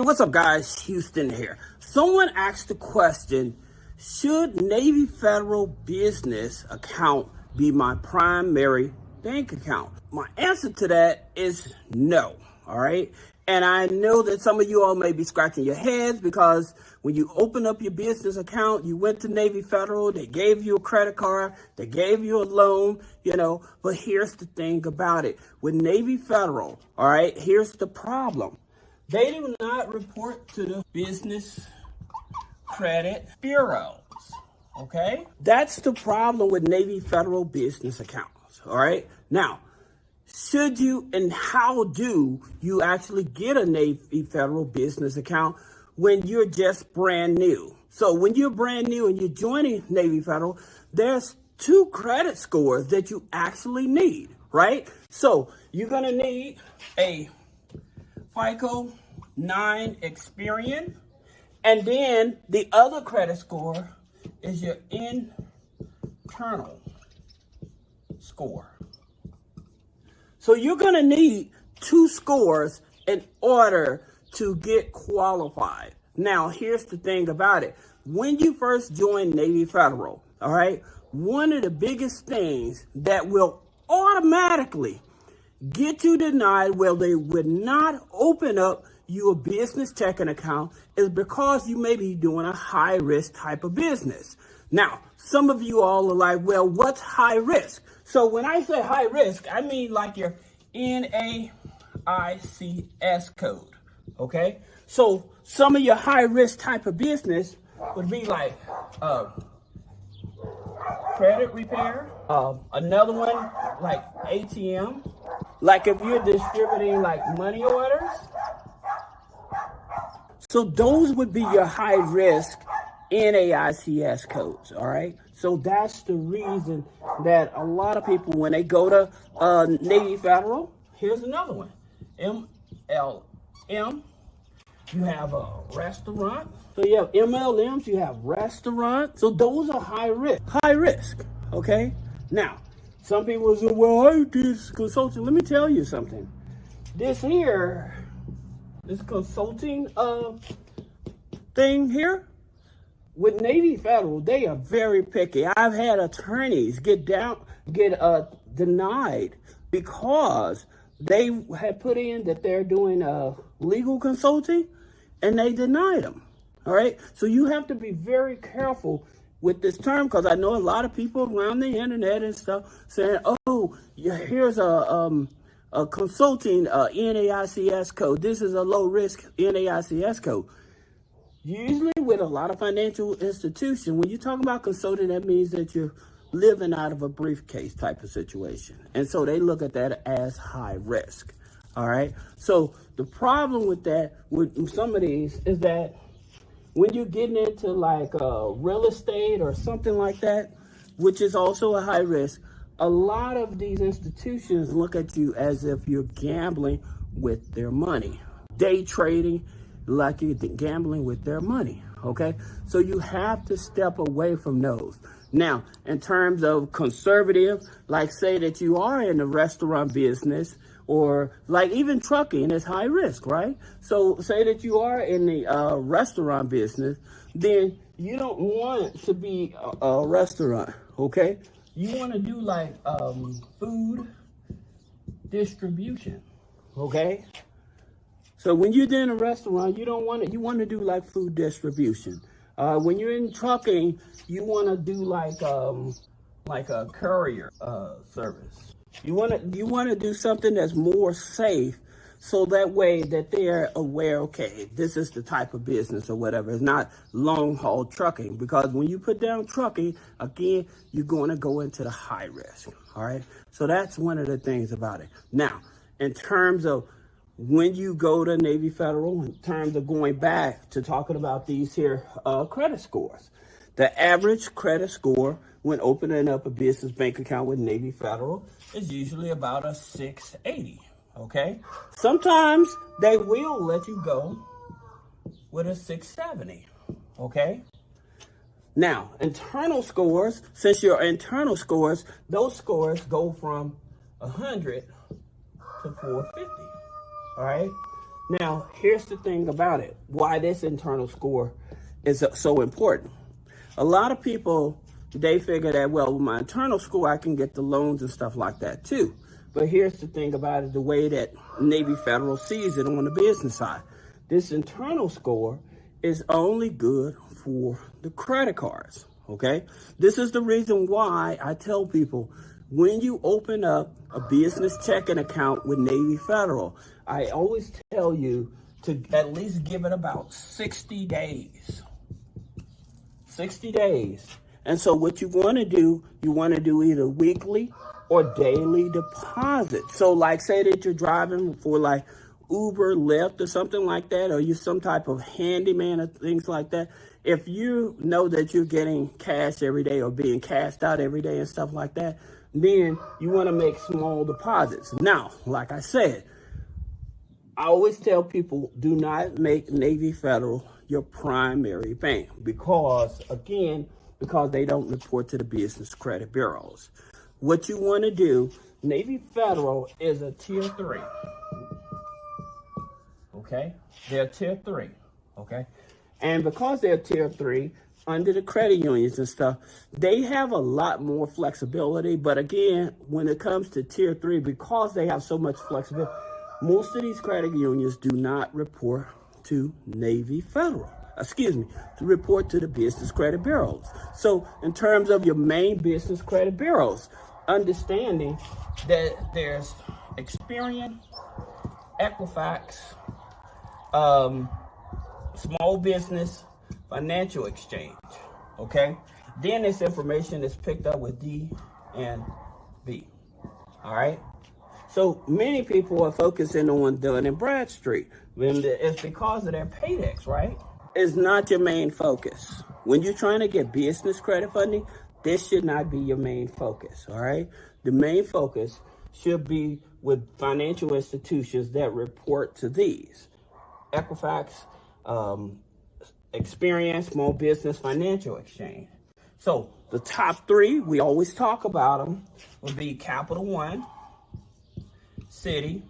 Hey, what's up, guys? Houston here. Someone asked the question, should Navy Federal business account be my primary bank account? My answer to that is no, all right? And I know that some of you all may be scratching your heads because when you open up your business account, you went to Navy Federal, they gave you a credit card, they gave you a loan, but here's the thing about it. With Navy Federal, all right, here's the problem. They do not report to the Business Credit Bureaus, okay? That's the problem with Navy Federal business accounts, all right? Now, should you and how do you actually get a Navy Federal business account when you're just brand new? So when you're brand new and you're joining Navy Federal, there's 2 credit scores that you actually need, right? So you're gonna need a FICO 9 Experian, and then the other credit score is your internal score. So you're going to need 2 scores in order to get qualified. Now, here's the thing about it. When you first join Navy Federal, all right, one of the biggest things that will automatically get you denied where they would not open up your business checking account is because you may be doing a high risk type of business. Now, some of you all are like, well, what's high risk? So when I say high risk, I mean like your NAICS code, okay? So some of your high risk type of business would be like credit repair, another one like ATM, like if you're distributing like money orders. So those would be your high risk NAICS codes, all right? So that's the reason that a lot of people, when they go to Navy Federal, here's another one, MLM, you have a restaurant. So you have MLMs, you have restaurants. So those are high risk, okay? Now, some people say, well, I did consulting. Let me tell you something. This consulting thing here, with Navy Federal, they are very picky. I've had attorneys get denied because they had put in that they're doing legal consulting, and they denied them. All right, so you have to be very careful with this term because I know a lot of people around the internet and stuff saying, "Oh, here's a consulting NAICS code. This is a low risk NAICS code." Usually with a lot of financial institutions, when you're talking about consulting, that means that you're living out of a briefcase type of situation. And so they look at that as high risk. All right. So the problem with that, with some of these, is that when you're getting into like real estate or something like that, which is also a high risk, a lot of these institutions look at you as if you're gambling with their money, day trading, like you're gambling with their money, okay? So you have to step away from those. Now, in terms of conservative, like say that you are in the restaurant business or like even trucking is high risk, right? So say that you are in the restaurant business, then you don't want it to be a restaurant, okay? You want to do like food distribution, okay? So when you're doing a restaurant, you don't want it. You want to do like food distribution. When you're in trucking, you want to do like a courier service. You want to do something that's more safe, so that way that they're aware. Okay, this is the type of business or whatever. It's not long haul trucking, because when you put down trucking, again, you're going to go into the high risk. All right. So that's one of the things about it. Now, in terms of when you go to Navy Federal, in terms of going back to talking about these here credit scores, the average credit score when opening up a business bank account with Navy Federal is usually about a 680, okay? Sometimes they will let you go with a 670, okay? Now, internal scores, since your internal scores, those scores go from 100 to 450. All right. Now, here's the thing about it, why this internal score is so important. A lot of people, they figure that, well, with my internal score, I can get the loans and stuff like that too. But here's the thing about it, the way that Navy Federal sees it on the business side. This internal score is only good for the credit cards, okay? This is the reason why I tell people, when you open up a business checking account with Navy Federal, I always tell you to at least give it about 60 days. 60 days. And so what you want to do, you want to do either weekly or daily deposit. So like say that you're driving for like Uber, Lyft or something like that, or you're some type of handyman or things like that. If you know that you're getting cash every day or being cashed out every day and stuff like that, then you want to make small deposits. Now, like I said, I always tell people, do not make Navy Federal your primary bank because they don't report to the business credit bureaus. What you want to do, Navy Federal is a tier 3. Okay? They're tier 3. Okay? And because they're tier 3, under the credit unions and stuff, they have a lot more flexibility. But again, when it comes to tier 3, because they have so much flexibility, most of these credit unions do not report to Navy Federal. To report to the business credit bureaus. So in terms of your main business credit bureaus, understanding that there's Experian, Equifax, Small Business Financial Exchange, okay? Then this information is picked up with D and B, all right? So many people are focusing on Dun & Bradstreet. It's because of their paydex, right? It's not your main focus. When you're trying to get business credit funding, this should not be your main focus, all right? The main focus should be with financial institutions that report to these. Equifax, Experian, Small Business Financial Exchange. So the top 3, we always talk about them, would be Capital One, Citi,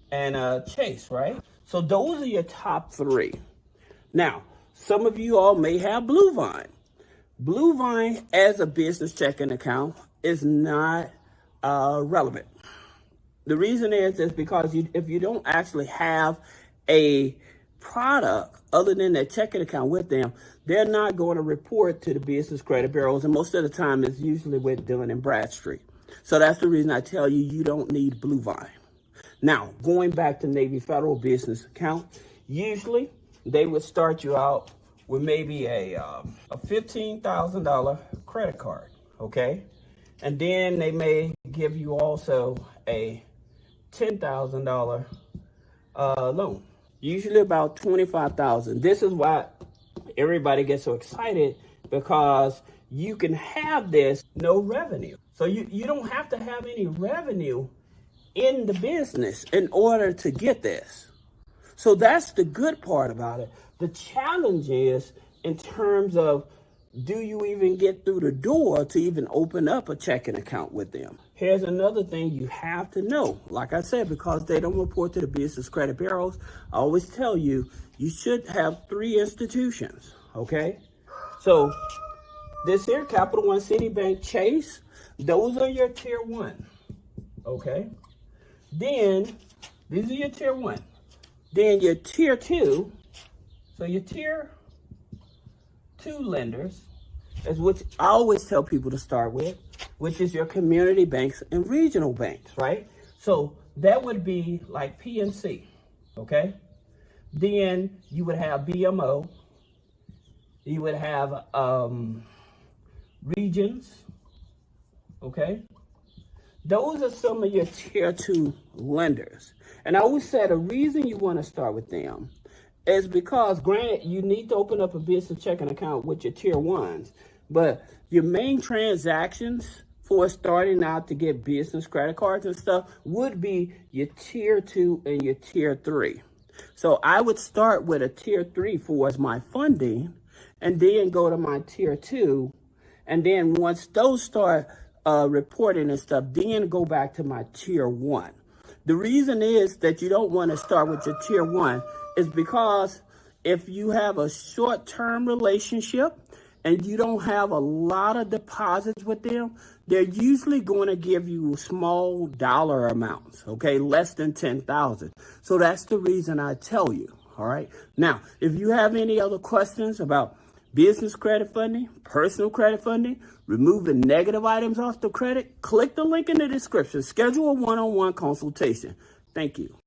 and Chase, right? So those are your top 3. Now, some of you all may have Bluevine. Bluevine as a business checking account is not relevant. The reason is because if you don't actually have a product other than that checking account with them, they're not going to report to the business credit bureaus, and most of the time it's usually with Dun & Bradstreet. So that's the reason I tell you, you don't need Bluevine. Now, going back to Navy Federal business account, usually they would start you out with maybe a $15,000 credit card, okay? And then they may give you also a $10,000 loan, usually about $25,000. This is why everybody gets so excited, because you can have this no revenue. So you don't have to have any revenue in the business in order to get this. So that's the good part about it. The challenge is in terms of, do you even get through the door to even open up a checking account with them? Here's another thing you have to know. Like I said, because they don't report to the business credit bureaus, I always tell you, you should have 3 institutions, okay? So this here, Capital One, Citibank, Chase, those are your tier 1, okay? Then, these are your tier 1. Then your tier 2, so your tier 2 lenders is what I always tell people to start with, which is your community banks and regional banks, right? So that would be like PNC, okay? Then you would have BMO, you would have Regions, okay? Those are some of your tier 2 lenders. And I always say the reason you want to start with them is because, granted, you need to open up a business checking account with your tier 1s, but your main transactions for starting out to get business credit cards and stuff would be your tier 2 and your tier 3. So I would start with a tier 3 for as my funding, and then go to my tier 2. And then once those start reporting and stuff, then go back to my tier 1. The reason is that you don't want to start with your tier one is because if you have a short-term relationship and you don't have a lot of deposits with them, they're usually going to give you small dollar amounts, okay, less than 10,000. So that's the reason I tell you, all right? Now, if you have any other questions about business credit funding, personal credit funding, removing negative items off the credit, click the link in the description. Schedule a one-on-one consultation. Thank you.